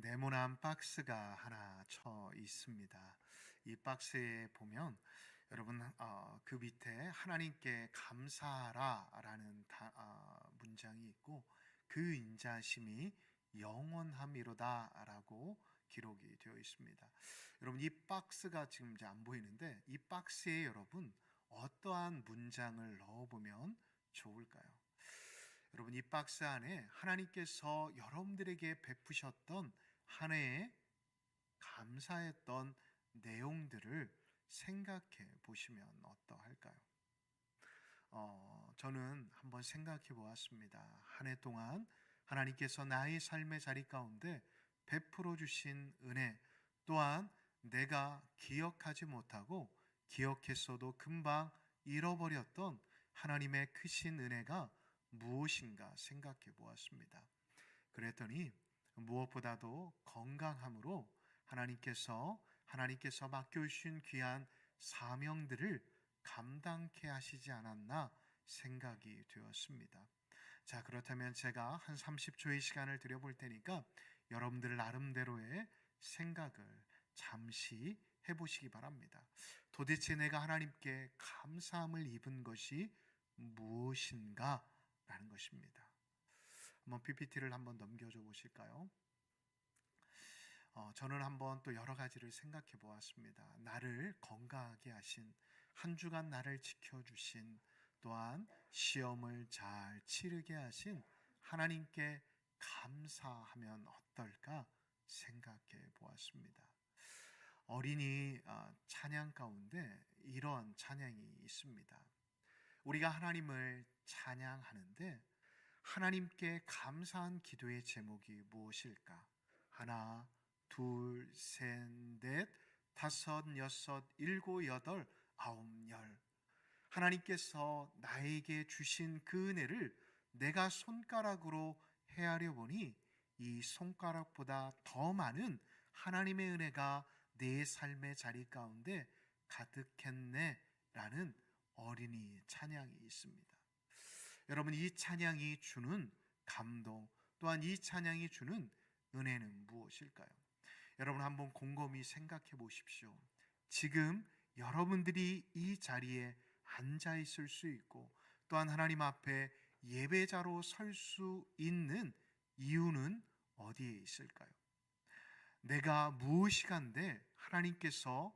네모난 박스가 하나 쳐 있습니다. 이 박스에 보면 여러분 그 밑에 하나님께 감사하라라는 문장이 있고 그 인자심이 영원함이로다라고 기록이 되어 있습니다. 여러분 이 박스가 지금 이제 안 보이는데 이 박스에 여러분 어떠한 문장을 넣어보면 좋을까요? 여러분 이 박스 안에 하나님께서 여러분들에게 베푸셨던 한 해에 감사했던 내용들을 생각해 보시면 어떠할까요? 저는 한번 생각해 보았습니다. 한 해 동안 하나님께서 나의 삶의 자리 가운데 베풀어 주신 은혜, 또한 내가 기억하지 못하고 기억했어도 금방 잃어버렸던 하나님의 크신 은혜가 무엇인가 생각해 보았습니다. 그랬더니 무엇보다도 건강함으로 하나님께서 맡겨주신 귀한 사명들을 감당케 하시지 않았나 생각이 되었습니다. 자, 그렇다면 제가 한 30초의 시간을 드려볼 테니까 여러분들 나름대로의 생각을 잠시 해보시기 바랍니다. 도대체 내가 하나님께 감사함을 입은 것이 무엇인가 라는 것입니다. 한번 PPT를 한번 넘겨줘 보실까요? 저는 한번 또 여러 가지를 생각해 보았습니다. 나를 건강하게 하신, 한 주간 나를 지켜주신, 또한 시험을 잘 치르게 하신 하나님께 감사하면 어떨까 생각해 보았습니다. 어린이 찬양 가운데 이런 찬양이 있습니다. 우리가 하나님을 찬양하는데 하나님께 감사한 기도의 제목이 무엇일까? 하나, 둘, 셋, 넷, 다섯, 여섯, 일곱, 여덟, 아홉, 열. 하나님께서 나에게 주신 그 은혜를 내가 손가락으로 헤아려 보니 이 손가락보다 더 많은 하나님의 은혜가 내 삶의 자리 가운데 가득했네 라는 어린이 찬양이 있습니다. 여러분 이 찬양이 주는 감동, 또한 이 찬양이 주는 은혜는 무엇일까요? 여러분 한번 곰곰이 생각해 보십시오. 지금 여러분들이 이 자리에 앉아 있을 수 있고 또한 하나님 앞에 예배자로 설 수 있는 이유는 어디에 있을까요? 내가 무엇이 간데 하나님께서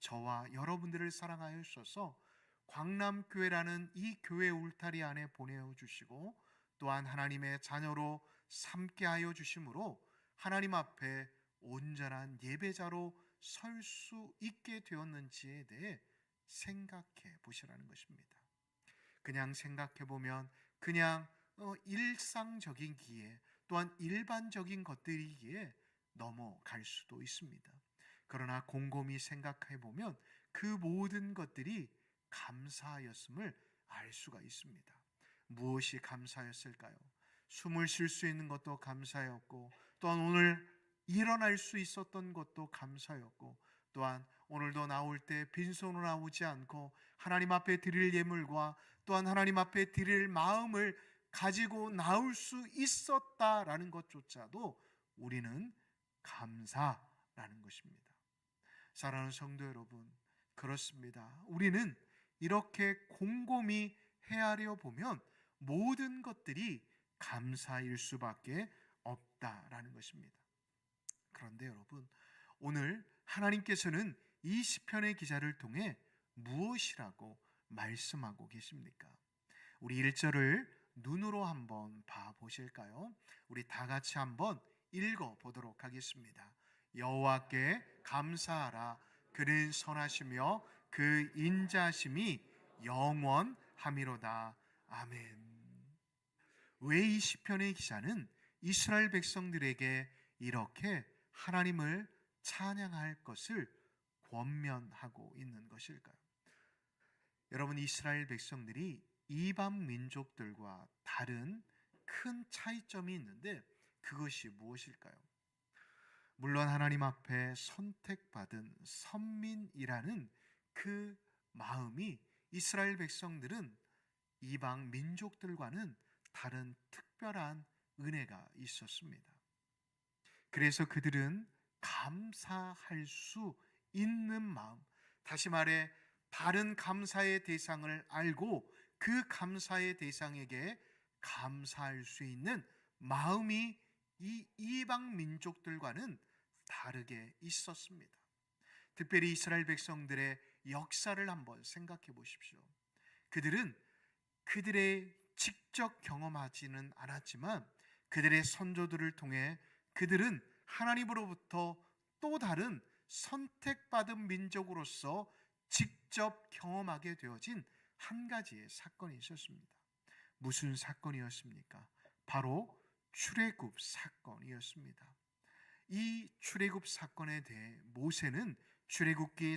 저와 여러분들을 사랑하여 주셔서 광남교회라는 이 교회 울타리 안에 보내주시고 또한 하나님의 자녀로 삼게 하여 주심으로 하나님 앞에 온전한 예배자로 설 수 있게 되었는지에 대해 생각해 보시라는 것입니다. 그냥 생각해 보면 그냥 일상적이기에 또한 일반적인 것들이기에 넘어갈 수도 있습니다. 그러나 곰곰이 생각해 보면 그 모든 것들이 감사였음을 알 수가 있습니다. 무엇이 감사였을까요? 숨을 쉴 수 있는 것도 감사였고 또한 오늘 일어날 수 있었던 것도 감사였고 또한 오늘도 나올 때 빈손으로 나오지 않고 하나님 앞에 드릴 예물과 또한 하나님 앞에 드릴 마음을 가지고 나올 수 있었다라는 것조차도 우리는 감사라는 것입니다. 사랑하는 성도 여러분, 그렇습니다. 우리는 이렇게 곰곰이 헤아려 보면 모든 것들이 감사일 수밖에 없다라는 것입니다. 그런데 여러분, 오늘 하나님께서는 이 시편의 기자를 통해 무엇이라고 말씀하고 계십니까? 우리 1절을 눈으로 한번 봐보실까요? 우리 다 같이 한번 읽어보도록 하겠습니다. 여호와께 감사하라. 그는 선하시며 그 인자심이 영원함이로다. 아멘. 왜 이 시편의 기자는 이스라엘 백성들에게 이렇게 하나님을 찬양할 것을 권면하고 있는 것일까요? 여러분, 이스라엘 백성들이 이방 민족들과 다른 큰 차이점이 있는데 그것이 무엇일까요? 물론 하나님 앞에 선택받은 선민이라는 그 마음이 이스라엘 백성들은 이방 민족들과는 다른 특별한 은혜가 있었습니다. 그래서 그들은 감사할 수 있는 마음, 다시 말해 다른 감사의 대상을 알고 그 감사의 대상에게 감사할 수 있는 마음이 이 이방 민족들과는 다르게 있었습니다. 특별히 이스라엘 백성들의 역사를 한번 생각해 보십시오. 그들은 그들의 직접 경험하지는 않았지만 그들의 선조들을 통해 그들은 하나님으로부터 또 다른 선택받은 민족으로서 직접 경험하게 되어진 한 가지의 사건이 있었습니다. 무슨 사건이었습니까? 바로 출애굽 사건이었습니다. 이 출애굽 사건에 대해 모세는 신명기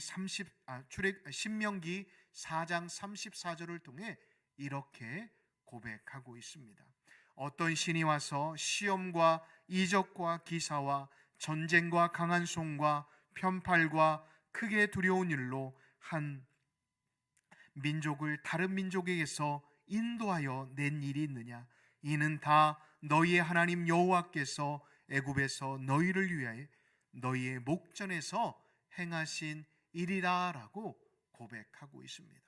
4장 34절을 통해 이렇게 고백하고 있습니다. 어떤 신이 와서 시험과 이적과 기사와 전쟁과 강한 손과 편팔과 크게 두려운 일로 한 민족을 다른 민족에게서 인도하여 낸 일이 있느냐? 이는 다 너희의 하나님 여호와께서 애굽에서 너희를 위하여 너희의 목전에서 행하신 일이라라고 고백하고 있습니다.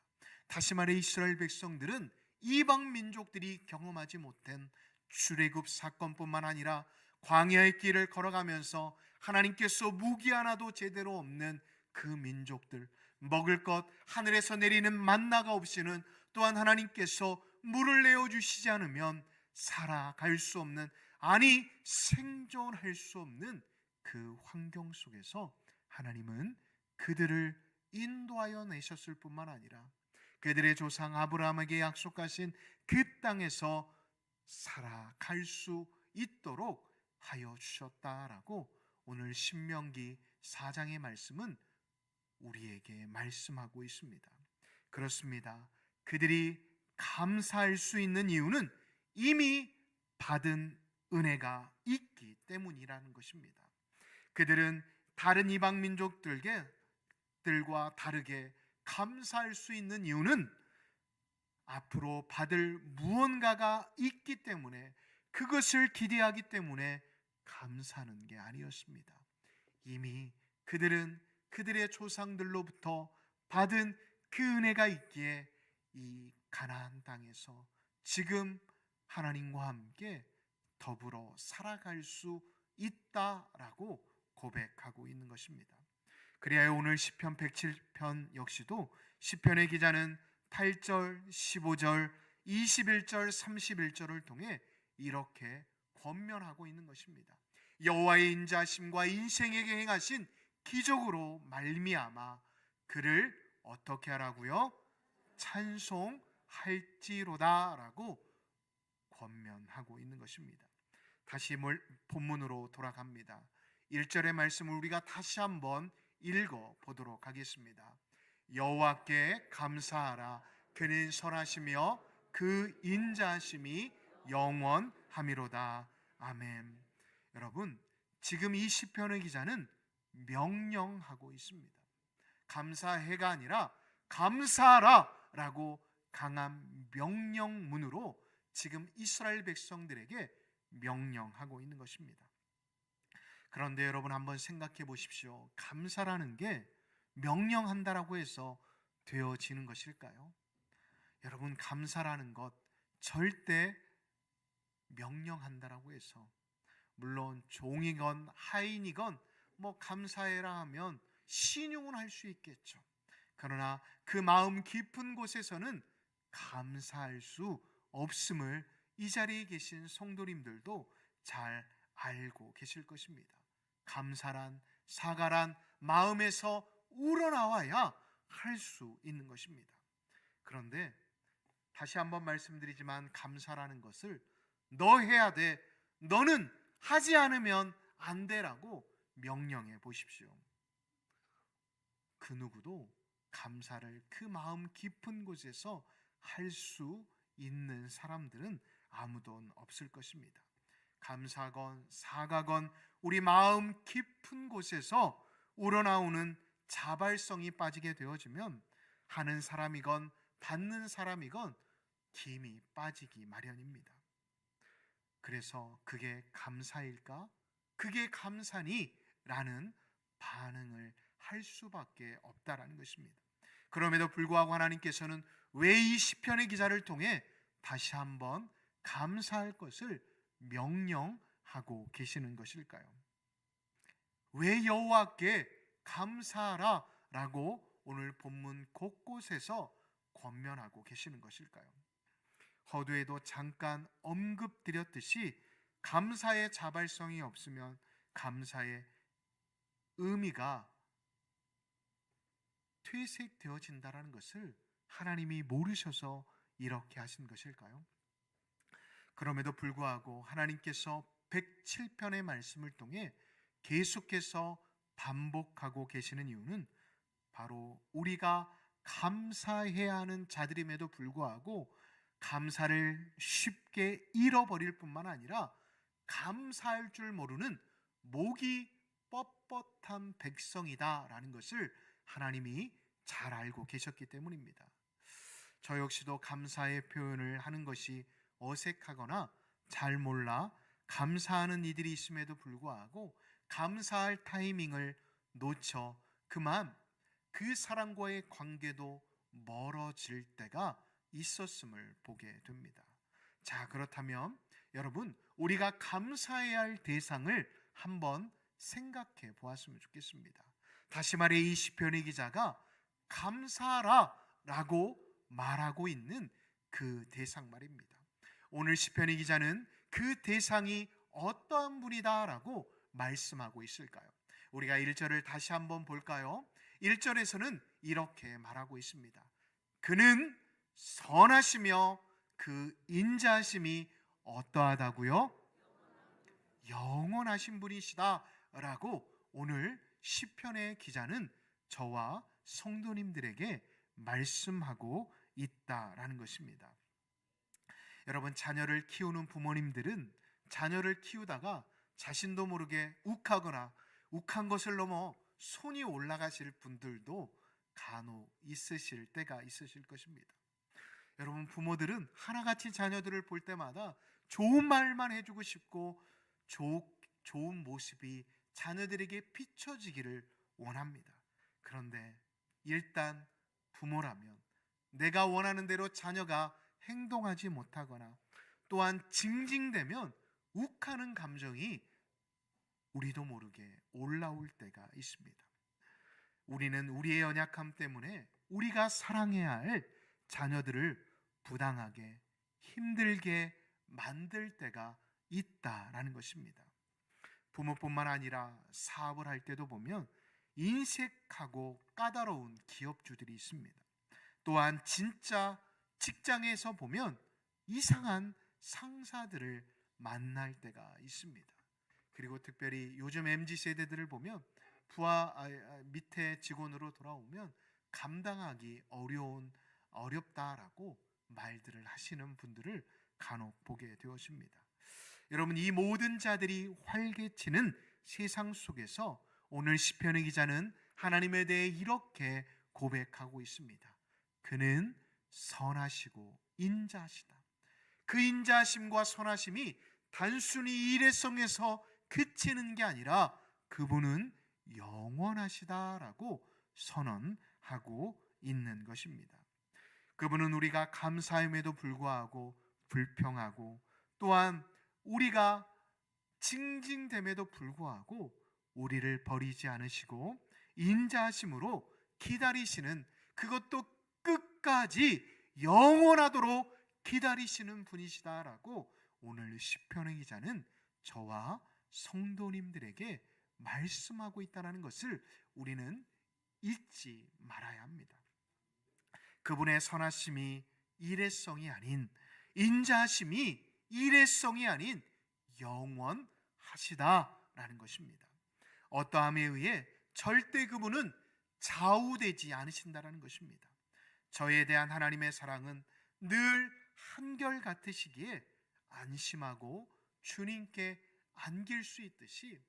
다시 말해 이스라엘 백성들은 이방 민족들이 경험하지 못한 출애굽 사건뿐만 아니라 광야의 길을 걸어가면서 하나님께서 무기 하나도 제대로 없는 그 민족들, 먹을 것 하늘에서 내리는 만나가 없이는 또한 하나님께서 물을 내어주시지 않으면 살아갈 수 없는, 아니 생존할 수 없는 그 환경 속에서 하나님은 그들을 인도하여 내셨을 뿐만 아니라 그들의 조상 아브라함에게 약속하신 그 땅에서 살아갈 수 있도록 하여 주셨다라고 오늘 신명기 4장의 말씀은 우리에게 말씀하고 있습니다. 그렇습니다. 그들이 감사할 수 있는 이유는 이미 받은 은혜가 있기 때문이라는 것입니다. 그들은 다른 이방 민족들과 다르게 감사할 수 있는 이유는 앞으로 받을 무언가가 있기 때문에, 그것을 기대하기 때문에 감사하는 게 아니었습니다. 이미 그들은 그들의 조상들로부터 받은 그 은혜가 있기에 이 가나안 땅에서 지금 하나님과 함께 더불어 살아갈 수 있다라고 고백하고 있는 것입니다. 그리하여 오늘 시편 107편 역시도 시편의 기자는 8절, 15절, 21절, 31절을 통해 이렇게 권면하고 있는 것입니다. 여호와의 인자심과 인생에게 행하신 기적으로 말미암아 그를 어떻게 하라고요? 찬송할지로다라고 권면하고 있는 것입니다. 다시 본문으로 돌아갑니다. 1절의 말씀을 우리가 다시 한번 읽어 보도록 하겠습니다. 여호와께 감사하라. 그는 선하시며 그 인자하심이 영원함이로다. 아멘. 여러분, 지금 이 시편의 기자는 명령하고 있습니다. 감사해가 아니라 감사하라 라고 강한 명령문으로 지금 이스라엘 백성들에게 명령하고 있는 것입니다. 그런데 여러분 한번 생각해 보십시오. 감사라는 게 명령한다라고 해서 되어지는 것일까요? 여러분, 감사라는 것 절대 명령한다라고 해서, 물론 종이건 하인이건 감사해라 하면 신용은 할 수 있겠죠. 그러나 그 마음 깊은 곳에서는 감사할 수 없음을 이 자리에 계신 성도님들도 잘 알고 계실 것입니다. 감사란, 사과란 마음에서 우러나와야 할 수 있는 것입니다. 그런데 다시 한번 말씀드리지만 감사라는 것을 너 해야 돼, 너는 하지 않으면 안 돼라고 명령해 보십시오. 그 누구도 감사를 그 마음 깊은 곳에서 할 수 있는 사람들은 아무도 없을 것입니다. 감사건 사과건 우리 마음 깊은 곳에서 우러나오는 자발성이 빠지게 되어지면 하는 사람이건 받는 사람이건 김이 빠지기 마련입니다. 그래서 그게 감사일까? 그게 감사니? 라는 반응을 할 수밖에 없다라는 것입니다. 그럼에도 불구하고 하나님께서는 왜 이 시편의 기자를 통해 다시 한번 감사할 것을 명령하고 계시는 것일까요? 왜 여호와께 감사하라 라고 오늘 본문 곳곳에서 권면하고 계시는 것일까요? 허두에도 잠깐 언급드렸듯이 감사의 자발성이 없으면 감사의 의미가 퇴색되어진다는 것을 하나님이 모르셔서 이렇게 하신 것일까요? 그럼에도 불구하고 하나님께서 107편의 말씀을 통해 계속해서 반복하고 계시는 이유는 바로 우리가 감사해야 하는 자들임에도 불구하고 감사를 쉽게 잃어버릴 뿐만 아니라 감사할 줄 모르는 목이 뻣뻣한 백성이다라는 것을 하나님이 잘 알고 계셨기 때문입니다. 저 역시도 감사의 표현을 하는 것이 어색하거나 잘 몰라 감사하는 이들이 있음에도 불구하고 감사할 타이밍을 놓쳐 그만 그 사람과의 관계도 멀어질 때가 있었음을 보게 됩니다. 자, 그렇다면 여러분, 우리가 감사해야 할 대상을 한번 생각해 보았으면 좋겠습니다. 다시 말해 이 시편의 기자가 감사하라 라고 말하고 있는 그 대상 말입니다. 오늘 시편의 기자는 그 대상이 어떠한 분이다 라고 말씀하고 있을까요? 우리가 1절을 다시 한번 볼까요? 1절에서는 이렇게 말하고 있습니다. 그는 선하시며 그 인자하심이 어떠하다고요? 영원하신 분이시다 라고 오늘 시편의 기자는 저와 성도님들에게 말씀하고 있다라는 것입니다. 여러분, 자녀를 키우는 부모님들은 자녀를 키우다가 자신도 모르게 욱하거나 욱한 것을 넘어 손이 올라가실 분들도 간혹 있으실 때가 있으실 것입니다. 여러분, 부모들은 하나같이 자녀들을 볼 때마다 좋은 말만 해주고 싶고 좋은 모습이 자녀들에게 비춰지기를 원합니다. 그런데 일단 부모라면 내가 원하는 대로 자녀가 행동하지 못하거나 또한 징징대면 욱하는 감정이 우리도 모르게 올라올 때가 있습니다. 우리는 우리의 연약함 때문에 우리가 사랑해야 할 자녀들을 부당하게 힘들게 만들 때가 있다라는 것입니다. 부모뿐만 아니라 사업을 할 때도 보면 인색하고 까다로운 기업주들이 있습니다. 또한 진짜 직장에서 보면 이상한 상사들을 만날 때가 있습니다. 그리고 특별히 요즘 MZ세대들을 보면 부하 밑에 직원으로 돌아오면 감당하기 어렵다라고 말들을 하시는 분들을 간혹 보게 되었습니다. 여러분, 이 모든 자들이 활개치는 세상 속에서 오늘 시편의 기자는 하나님에 대해 이렇게 고백하고 있습니다. 그는 선하시고 인자하시다. 그 인자하심과 선하심이 단순히 일회성에서 그치는 게 아니라 그분은 영원하시다라고 선언하고 있는 것입니다. 그분은 우리가 감사함에도 불구하고 불평하고 또한 우리가 징징됨에도 불구하고 우리를 버리지 않으시고 인자하심으로 기다리시는, 그것도 끝까지 영원하도록 기다리시는 분이시다라고 오늘 시편의 기자는 저와 성도님들에게 말씀하고 있다는 것을 우리는 잊지 말아야 합니다. 그분의 선하심이 일회성이 아닌, 인자하심이 일회성이 아닌 영원하시다라는 것입니다. 어떠함에 의해 절대 그분은 좌우되지 않으신다라는 것입니다. 저에 대한 하나님의 사랑은 늘 한결같으시기에 안심하고 주님께 안길 수 있듯이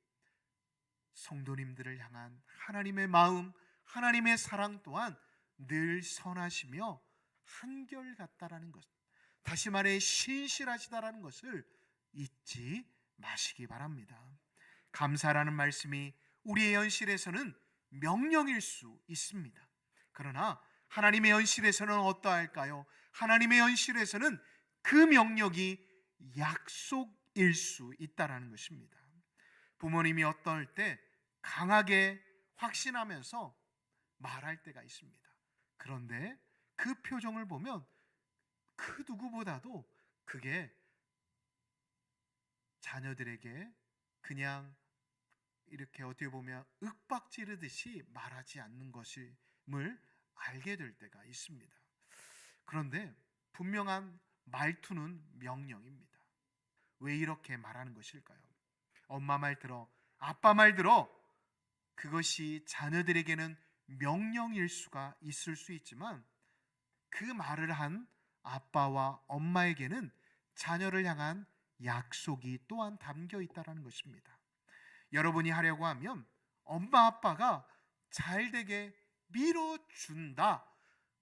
성도님들을 향한 하나님의 마음, 하나님의 사랑 또한 늘 선하시며 한결같다라는 것, 다시 말해 신실하시다라는 것을 잊지 마시기 바랍니다. 감사라는 말씀이 우리의 현실에서는 명령일 수 있습니다. 그러나 하나님의 현실에서는 어떠할까요? 하나님의 현실에서는 그 명령이 약속일 수 있다는 것입니다. 부모님이 어떨 때 강하게 확신하면서 말할 때가 있습니다. 그런데 그 표정을 보면 그 누구보다도 그게 자녀들에게 그냥 이렇게 어떻게 보면 윽박지르듯이 말하지 않는 것임을 알게 될 때가 있습니다. 그런데 분명한 말투는 명령입니다. 왜 이렇게 말하는 것일까요? 엄마 말 들어, 아빠 말 들어. 그것이 자녀들에게는 명령일 수가 있을 수 있지만 그 말을 한 아빠와 엄마에게는 자녀를 향한 약속이 또한 담겨 있다는 것입니다. 여러분이 하려고 하면 엄마 아빠가 잘 되게 밀어준다.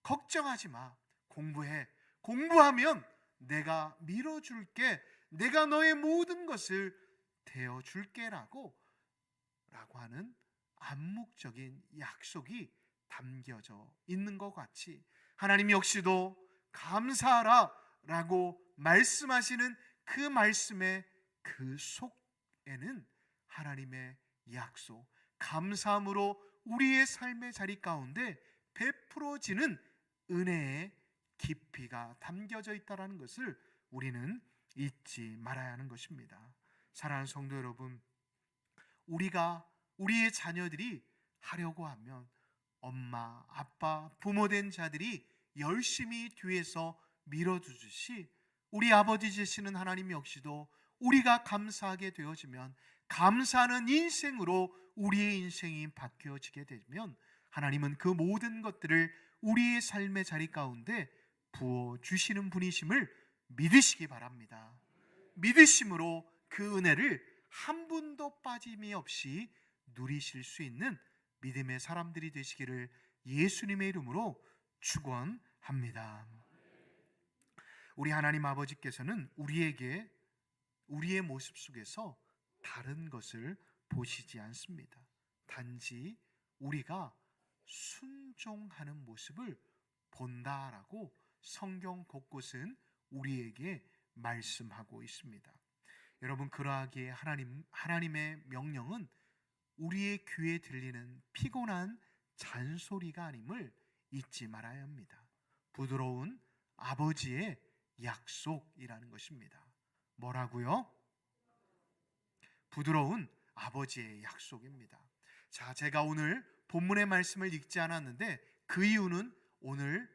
걱정하지 마. 공부해. 공부하면 내가 밀어줄게. 내가 너의 모든 것을 되어줄게 라고 하는 암묵적인 약속이 담겨져 있는 것 같이 하나님 역시도 감사하라 라고 말씀하시는 그 말씀의 그 속에는 하나님의 약속, 감사함으로 우리의 삶의 자리 가운데 베풀어지는 은혜의 깊이가 담겨져 있다는 것을 우리는 잊지 말아야 하는 것입니다. 사랑하는 성도 여러분, 우리의 자녀들이 하려고 하면 엄마, 아빠, 부모 된 자들이 열심히 뒤에서 밀어주듯이 우리 아버지 되시는 하나님 역시도 우리가 감사하게 되어지면, 감사하는 인생으로 우리의 인생이 바뀌어지게 되면 하나님은 그 모든 것들을 우리의 삶의 자리 가운데 부어주시는 분이심을 믿으시기 바랍니다. 믿으심으로 그 은혜를 한 분도 빠짐이 없이 누리실 수 있는 믿음의 사람들이 되시기를 예수님의 이름으로 축원합니다. 우리 하나님 아버지께서는 우리에게 우리의 모습 속에서 다른 것을 보시지 않습니다. 단지 우리가 순종하는 모습을 본다라고 성경 곳곳은 우리에게 말씀하고 있습니다. 여러분, 그러하기에 하나님의 명령은 우리의 귀에 들리는 피곤한 잔소리가 아님을 잊지 말아야 합니다. 부드러운 아버지의 약속이라는 것입니다. 뭐라고요? 부드러운 아버지의 약속입니다. 자, 제가 오늘 본문의 말씀을 읽지 않았는데 그 이유는 오늘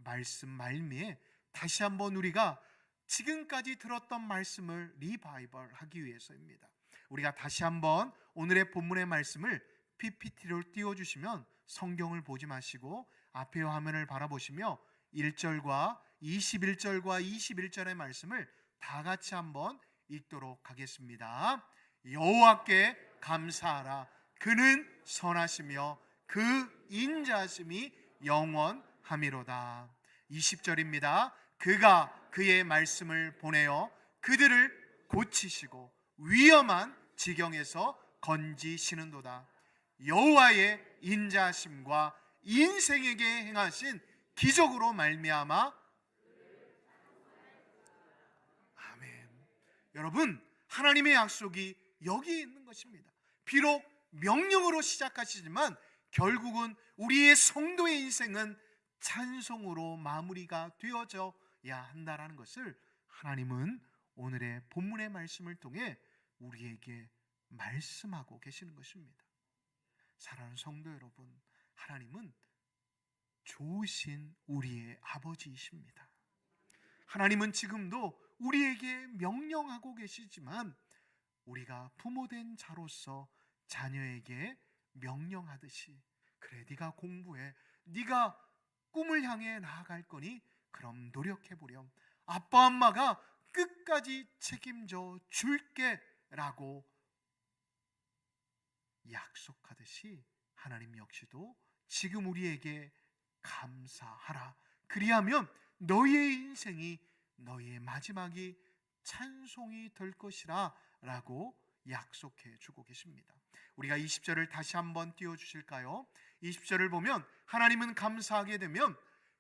말씀 말미에 다시 한번 우리가 지금까지 들었던 말씀을 리바이벌 하기 위해서입니다. 우리가 다시 한번 오늘의 본문의 말씀을 PPT로 띄워주시면 성경을 보지 마시고 앞에 화면을 바라보시며 1절과 21절과 21절의 말씀을 다 같이 한번 읽도록 하겠습니다. 여호와께 감사하라. 그는 선하시며 그 인자하심이 영원하미로다. 20절입니다. 그가 그의 말씀을 보내어 그들을 고치시고 위험한 지경에서 건지시는도다. 여호와의 인자하심과 인생에게 행하신 기적으로 말미암아. 아멘. 여러분, 하나님의 약속이 여기 있는 것입니다. 비록 명령으로 시작하시지만 결국은 우리의 성도의 인생은 찬송으로 마무리가 되어져야 한다는 것을 하나님은 오늘의 본문의 말씀을 통해 우리에게 말씀하고 계시는 것입니다. 사랑하는 성도 여러분, 하나님은 좋으신 우리의 아버지이십니다. 하나님은 지금도 우리에게 명령하고 계시지만 우리가 부모된 자로서 자녀에게 명령하듯이, 그래 네가 공부해, 네가 꿈을 향해 나아갈 거니 그럼 노력해보렴, 아빠 엄마가 끝까지 책임져 줄게 라고 약속하듯이 하나님 역시도 지금 우리에게 감사하라, 그리하면 너희의 인생이, 너희의 마지막이 찬송이 될 것이라 라고 약속해 주고 계십니다. 우리가 20절을 다시 한번 띄워주실까요? 20절을 보면 하나님은 감사하게 되면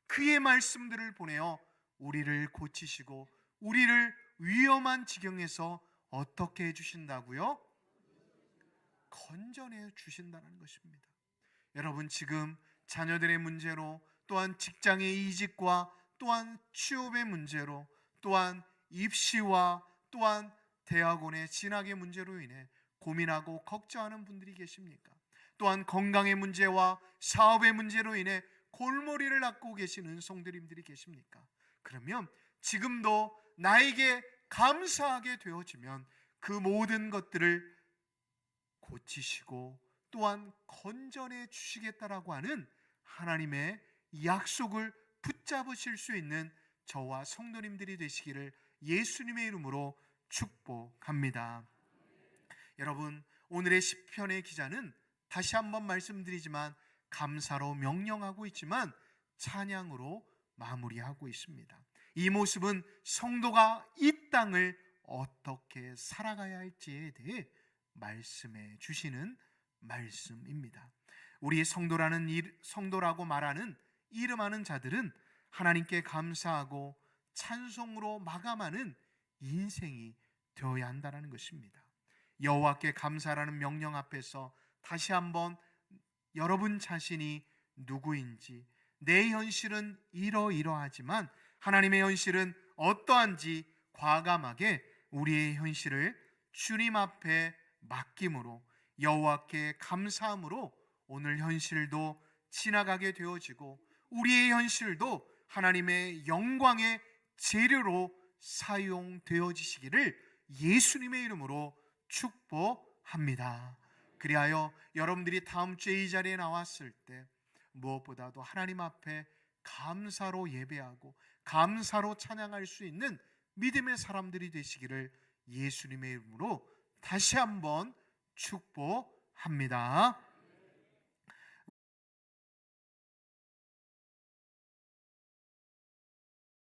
그의 말씀들을 보내어 우리를 고치시고 우리를 위험한 지경에서 어떻게 해주신다고요? 건져내 주신다는 것입니다. 여러분, 지금 자녀들의 문제로, 또한 직장의 이직과, 또한 취업의 문제로, 또한 입시와, 또한 대학원의 진학의 문제로 인해 고민하고 걱정하는 분들이 계십니까? 또한 건강의 문제와 사업의 문제로 인해 골머리를 앓고 계신 은총들님들이 계십니까? 그러면 지금도 나에게 감사하게 되어지면 그 모든 것들을 고치시고 또한 건져내 주시겠다라고 하는 하나님의 약속을 붙잡으실 수 있는 저와 성도님들이 되시기를 예수님의 이름으로 축복합니다. 여러분, 오늘의 시편의 기자는 다시 한번 말씀드리지만 감사로 명령하고 있지만 찬양으로 마무리하고 있습니다. 이 모습은 성도가 이 땅을 어떻게 살아가야 할지에 대해 말씀해 주시는 말씀입니다. 우리 성도라고 말하는 이름하는 자들은 하나님께 감사하고 찬송으로 마감하는 인생이 되어야 한다는 것입니다. 여호와께 감사라는 명령 앞에서 다시 한번 여러분 자신이 누구인지, 내 현실은 이러이러하지만 하나님의 현실은 어떠한지 과감하게 우리의 현실을 주님 앞에 맡김으로 여호와께 감사함으로 오늘 현실도 지나가게 되어지고 우리의 현실도 하나님의 영광의 재료로 사용되어지시기를 예수님의 이름으로 축복합니다. 그리하여 여러분들이 다음 주에 이 자리에 나왔을 때 무엇보다도 하나님 앞에 감사로 예배하고 감사로 찬양할 수 있는 믿음의 사람들이 되시기를 예수님의 이름으로 다시 한번 축복합니다.